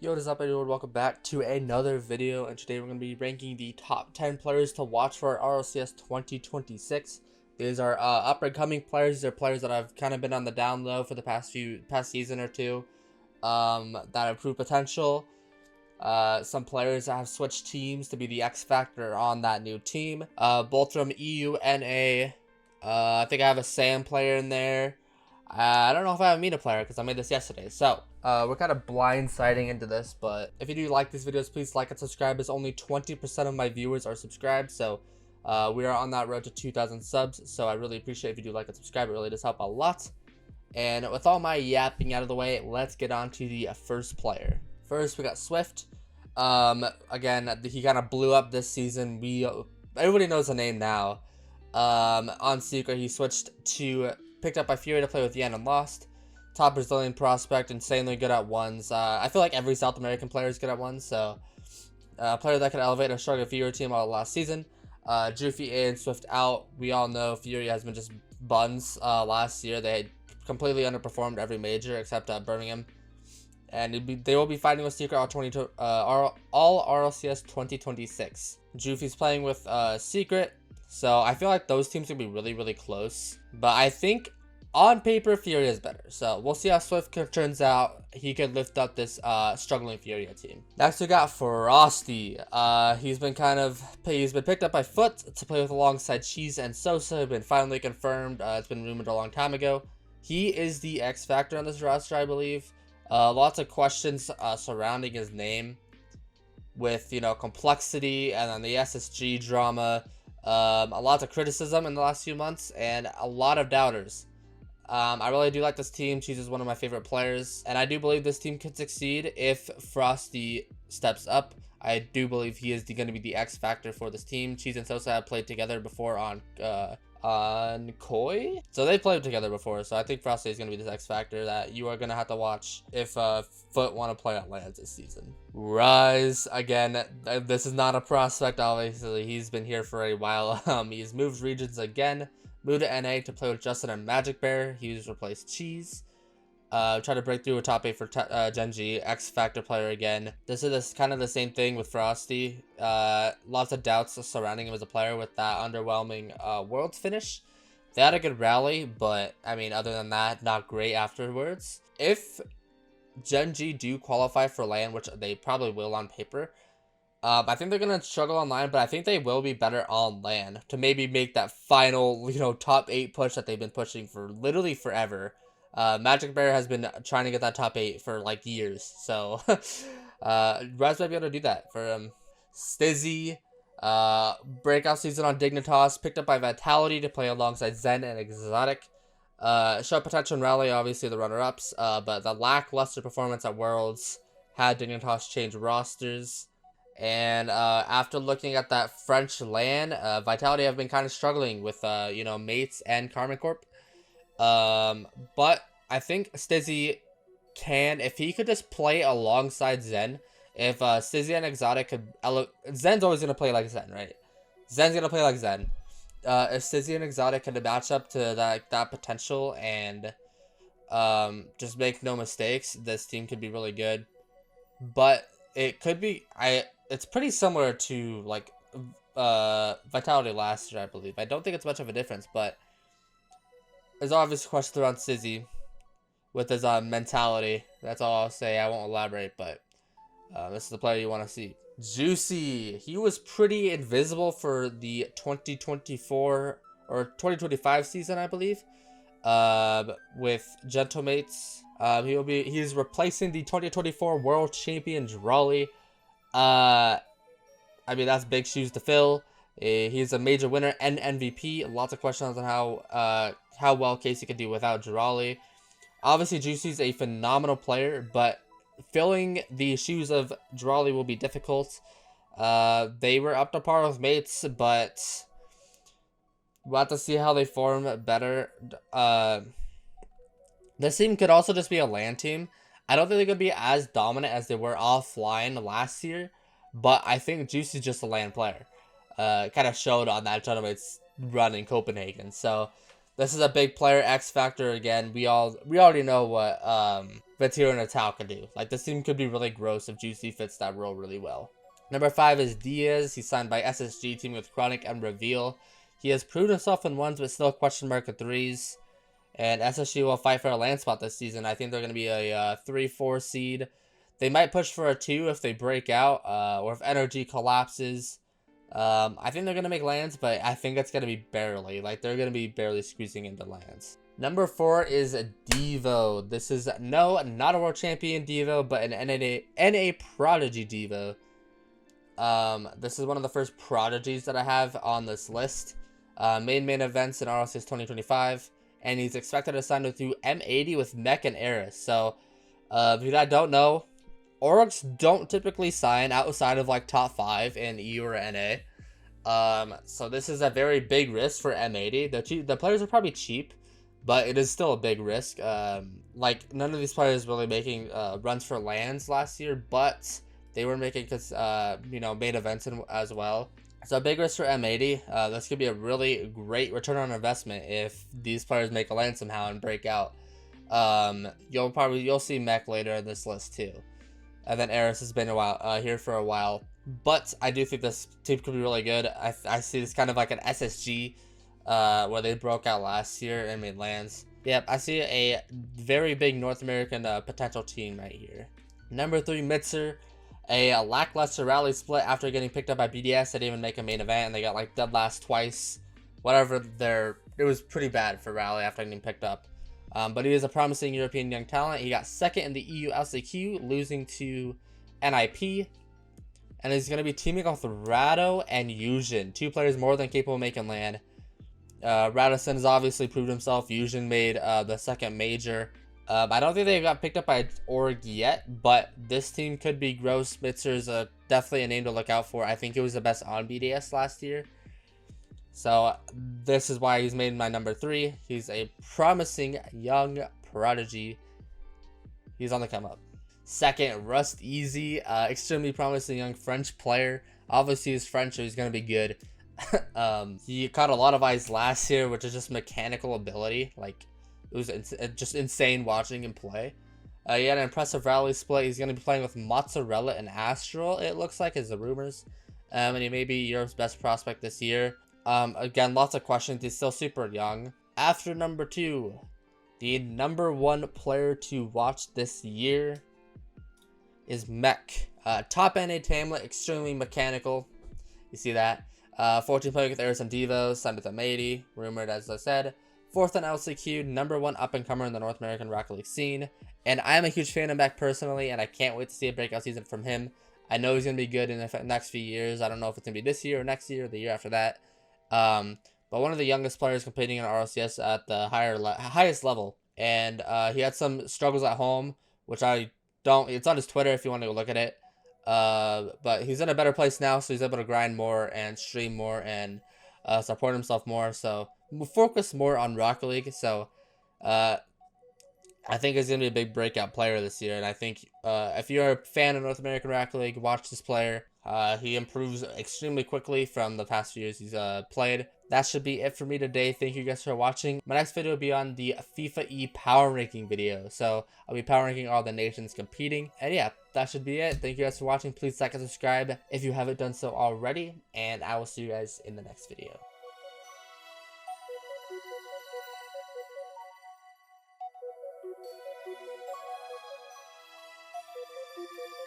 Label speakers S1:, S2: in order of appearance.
S1: Yo, what is up, everyone? Welcome back to another video, and today we're going to be ranking the top 10 players to watch for RLCS 2026. These are up-and-coming players. These are players that have kind of been on the down low for the past season or two, that have proved potential. Some players that have switched teams to be the X factor on that new team. Both from EU and A. I think I have a Sam player in there. I don't know if I have a Mina player because I made this yesterday. So, we're kind of blindsiding into this, but if you do like these videos, please like and subscribe, as only 20% of my viewers are subscribed. So, we are on that road to 2,000 subs. So, I really appreciate if you do like and subscribe. It really does help a lot. And with all my yapping out of the way, let's get on to the first player. First, we got Swiftt. Again, he kind of blew up this season. Everybody knows the name now. On Secret, he switched to picked up by Fury to play with Yen and lost. Top Brazilian prospect, insanely good at ones. I feel like every South American player is good at ones, so a player that could elevate a struggling Fury team all last season. Juffy and Swiftt out. We all know Fury has been just buns last year. They completely underperformed every major except Birmingham. And they will be fighting with Secret all RLCS 2026. Juffy's playing with Secret. So I feel like those teams will be really, really close. But I think on paper, Fury is better. So we'll see how Swiftt turns out. He could lift up this struggling Fury team. Next, we got Frosty. He's been picked up by Foot to play with alongside Cheese and Sosa. Have been finally confirmed. It's been rumored a long time ago. He is the X factor on this roster, I believe. Lots of questions surrounding his name, with complexity and then the SSG drama. A lot of criticism in the last few months and a lot of doubters. I really do like this team. Cheese is one of my favorite players, and I do believe this team could succeed if Frosty steps up. I do believe he is going to be the X factor for this team. Cheese and Sosa have played together before on Koi, so they played together before. So I think Frosty is going to be this X factor that you are going to have to watch if Foot want to play on lands this season. Rise, again, this is not a prospect, obviously. He's been here for a while. He's moved regions again, moved to NA to play with Justin and Magic Bear. He's replaced Cheese. Try to break through a top 8 for Genji, X Factor player again. This is kind of the same thing with Frosty. Lots of doubts surrounding him as a player with that underwhelming Worlds finish. They had a good rally, but I mean, other than that, not great afterwards. If Genji do qualify for LAN, which they probably will on paper, I think they're going to struggle online, but I think they will be better on LAN to maybe make that final, top 8 push that they've been pushing for literally forever. Magic Bear has been trying to get that top 8 for like years, so Raz might be able to do that for Stizzy. Breakout season on Dignitas, picked up by Vitality to play alongside Zen and Exotic. Show potential in Rally, obviously the runner-ups, but the lackluster performance at Worlds had Dignitas change rosters. And after looking at that French LAN, Vitality have been kind of struggling with Mates and Karma Corp. But I think Stizzy can, if he could just play alongside Zen. If Stizzy and Exotic could Zen's always gonna play like Zen, right? Zen's gonna play like Zen. If Stizzy and Exotic could match up to that potential and just make no mistakes, this team could be really good. But it could be it's pretty similar to like Vitality last year, I believe. I don't think it's much of a difference, but there's obviously questions around Stizzy with his mentality. That's all I'll say. I won't elaborate, but this is the player you want to see. Juicy. He was pretty invisible for the 2024 or 2025 season, I believe. With Gentlemates. He's replacing the 2024 World Champion Drawley. I mean, that's big shoes to fill. He's a major winner and MVP. Lots of questions on how well Casey could do without Drawley. Obviously, Juicy's a phenomenal player, but filling the shoes of Drawley will be difficult. They were up to par with Mates, but we'll have to see how they form better. This team could also just be a LAN team. I don't think they're going to be as dominant as they were offline last year, but I think Juicy's just a LAN player. Kind of showed on that Gentlemates run in Copenhagen. So This is a big player, X Factor again. We already know what Vitiro and Natal can do. Like, this team could be really gross if Juicy fits that role really well. Number 5 is Diaz. He's signed by SSG, teaming with Chronic and Reveal. He has proved himself in ones, but still question mark at threes. And SSG will fight for a land spot this season. I think they're going to be a 3-4 seed. They might push for a 2 if they break out, or if Energy collapses. I think they're going to make lands, but I think it's going to be barely. Like, they're going to be barely squeezing into lands. Number 4 is Devo. This is, no, not a world champion Devo, but an NA Prodigy Devo. This is one of the first prodigies that I have on this list. Main events in RLCS 2025. And he's expected to sign through M80 with Mech and Eris. So, if you guys don't know, Orcs don't typically sign outside of like top 5 in EU or NA. So this is a very big risk for M80. The players are probably cheap, but it is still a big risk. Like, none of these players really making runs for lands last year, but they were making main events as well. So big risk for M80. This could be a really great return on investment if these players make a land somehow and break out. You'll see Mech later in this list too. And then Eris has been here for a while. But I do think this team could be really good. I see this kind of like an SSG where they broke out last year and made lands. Yep, I see a very big North American potential team right here. Number 3, Mitzer. A lackluster rally split after getting picked up by BDS. They didn't even make a main event, and they got like dead last twice. It was pretty bad for rally after getting picked up. But he is a promising European young talent. He got second in the EU LCQ, losing to NIP. And he's going to be teaming up with Rado and Yujin, 2 players more than capable of making land. Radisson has obviously proved himself. Yujin made the second major. I don't think they got picked up by Org yet, but this team could be gross. Mitzer's definitely a name to look out for. I think he was the best on BDS last year. So this is why he's made my number 3. He's a promising young prodigy. He's on the come up. Second, RustEZ, extremely promising young French player. Obviously he's French, so he's going to be good. He caught a lot of eyes last year, which is just mechanical ability. Like, it was just insane watching him play. He had an impressive rally split. He's going to be playing with Mozzarella and Astral, it looks like, is the rumors. And he may be Europe's best prospect this year. Again, lots of questions. He's still super young. After number 2, the number 1 player to watch this year is Mech. Top NA Tamlet, extremely mechanical. You see that. 14 playing with Eris and Devo, signed with M80, rumored as I said. 4th in LCQ, number 1 up-and-comer in the North American Rocket League scene. And I am a huge fan of Mech personally, and I can't wait to see a breakout season from him. I know he's going to be good in the next few years. I don't know if it's going to be this year or next year or the year after that. But one of the youngest players competing in RLCS at the highest level. And he had some struggles at home, which it's on his Twitter if you want to go look at it. But he's in a better place now, so he's able to grind more and stream more and support himself more. So we'll focus more on Rocket League. So I think he's going to be a big breakout player this year. And I think if you're a fan of North American Rocket League, watch this player. He improves extremely quickly from the past few years he's played. That should be it for me today. Thank you guys for watching. My next video will be on the FIFA E power ranking video. So I'll be power ranking all the nations competing. And yeah, that should be it. Thank you guys for watching. Please like and subscribe if you haven't done so already. And I will see you guys in the next video.